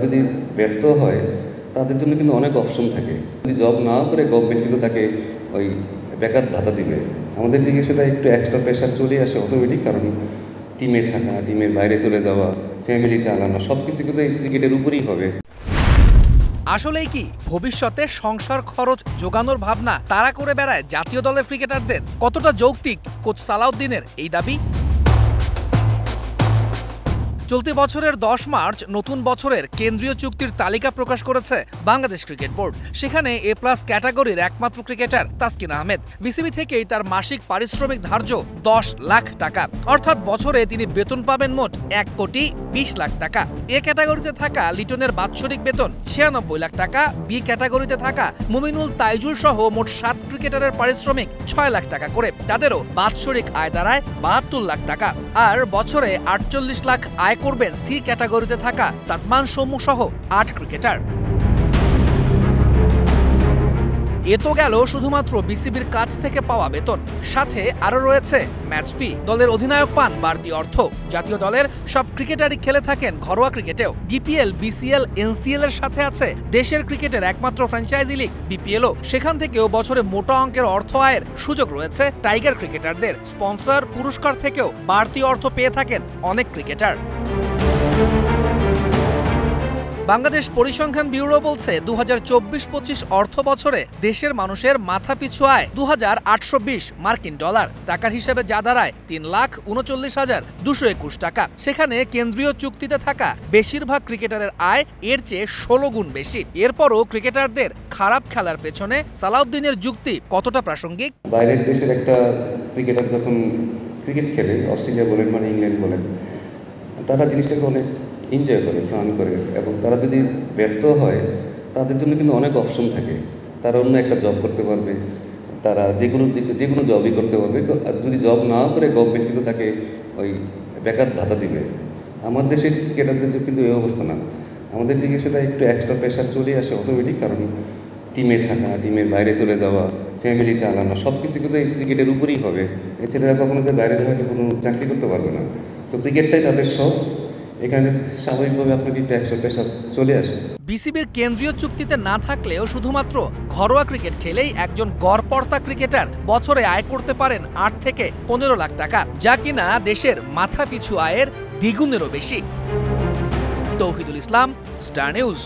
যদি ব্যর্থ হয় তাদের জন্য কিন্তু অনেক অপশন থাকে। যদি জব না করে গভর্নমেন্ট কিন্তু তাকে ওই বেকার ভাতা দিবে। আমাদের দিকে সেটা একটু এক্সট্রা প্রেশার চলে আসে অটোমেটিক, কারণ টিমে থাকা, টিমের বাইরে চলে যাওয়া, ফ্যামিলি চালানো সব কিছু কিন্তু এই ক্রিকেটের উপরই হবে। আসলেই কি ভবিষ্যতে সংসার খরচ জোগানোর ভাবনা তাড়া করে বেড়ায় জাতীয় দলের ক্রিকেটারদের? কতটা যৌক্তিক কোচ সালাউদ্দিনের এই দাবি? চলতি বছরের 10 মার্চ নতুন বছরের কেন্দ্রীয় চুক্তির তালিকা প্রকাশ করেছে বাংলাদেশ ক্রিকেট বোর্ড। সেখানে এ+ ক্যাটাগরির একমাত্র ক্রিকেটার তাসকিন আহমেদ। বিসিবি থেকেই তার মাসিক পারিশ্রমিক ধার্য 10 লাখ টাকা, অর্থাৎ বছরে তিনি বেতন পাবেন মোট 1,20 লাখ টাকা। এ ক্যাটাগরিতে থাকা লিটনের বাৎসরিক বেতন 96 লাখ টাকা। বি ক্যাটাগরিতে থাকা মুমিনুল, তাইজুল সহ মোট 7 ক্রিকেটারের পারিশ্রমিক 6 লাখ টাকা করে। তাদেরও বাৎসরিক আয় দাঁড়ায় 72 লাখ টাকা। আর বছরে 48 লাখ আয় করবেন সি ক্যাটাগরিতে থাকা সাদমান সৌম্য সহ 8 ক্রিকেটার। এ তো গেল শুধুমাত্র বিসিবির কাছ থেকে পাওয়া বেতন, সাথে আরো রয়েছে ম্যাচ ফি। দলের অধিনায়ক পান বাড়তি অর্থ। জাতীয় দলের সব ক্রিকেটারই খেলে থাকেন ঘরোয়া ক্রিকেটেও। ডিপিএল, বিসিএল, এনসিএল এর সাথে আছে দেশের ক্রিকেটের একমাত্র ফ্র্যাঞ্চাইজি লিগ বিপিএলও। সেখান থেকেও বছরে মোটা অঙ্কের অর্থ আয়ের সুযোগ রয়েছে টাইগার ক্রিকেটারদের। স্পন্সর, পুরস্কার থেকেও বাড়তি অর্থ পেয়ে থাকেন অনেক ক্রিকেটার। বাংলাদেশ পরিসংখ্যান ব্যুরো বলছে 2024-25 অর্থ বছরে দেশের মানুষের মাথাপিছু আয় $2,820 মার্কিন। টাকার হিসেবে যা দাঁড়ায় 3,39,221 টাকা। সেখানে কেন্দ্রীয় চুক্তিতে থাকা বেশিরভাগ ক্রিকেটারের আয় এর চেয়ে 16 গুণ বেশি। এরপরও ক্রিকেটারদের খারাপ খেলার পেছনে সালাউদ্দিনের যুক্তি কতটা প্রাসঙ্গিক? বাইরের দেশের একটা ক্রিকেটার যখন ক্রিকেট খেলে, অস্ট্রেলিয়া বলেন মানে ইংল্যান্ড বলেন, তারা জিনিসটাকে অনেক এনজয় করে, ফান করে, এবং তারা যদি ব্যর্থ হয় তাদের জন্য কিন্তু অনেক অপশন থাকে। তারা অন্য একটা জব করতে পারবে, তারা যে কোনো জবই করতে পারবে। আর যদি জব না করে গভর্নমেন্ট কিন্তু তাকে ওই বেকার ভাতা দিবে। আমার দেশের ক্রিকেটারদের কিন্তু এই অবস্থা না। আমাদের দিকে সেটা একটু এক্সট্রা প্রেশার চলে আসে অটোমেটিক, কারণ টিমে থাকা, টিমের বাইরে চলে যাওয়া, ফ্যামিলি চালানো সব কিছু কিন্তু এই ক্রিকেটের উপরই হবে। এই ছেলেরা কখনো যে বাইরে হয়তো কোনো চাকরি করতে পারবে না। তো ক্রিকেটটাই তাদের সব, এখানে স্বাভাবিকভাবে আপনাকে একটু এক্সট্রা প্রেশার চলে আসে। বিসিবির কেন্দ্রীয় চুক্তিতে না থাকলেও শুধুমাত্র ঘরোয়া ক্রিকেট খেলেই একজন গড়পড়তা ক্রিকেটার বছরে আয় করতে পারেন 8 থেকে 15 লাখ টাকা, যা কিনা দেশের মাথাপিছু আয়ের দ্বিগুণেরও বেশি। তৌহিদুল ইসলাম, স্টার নিউজ।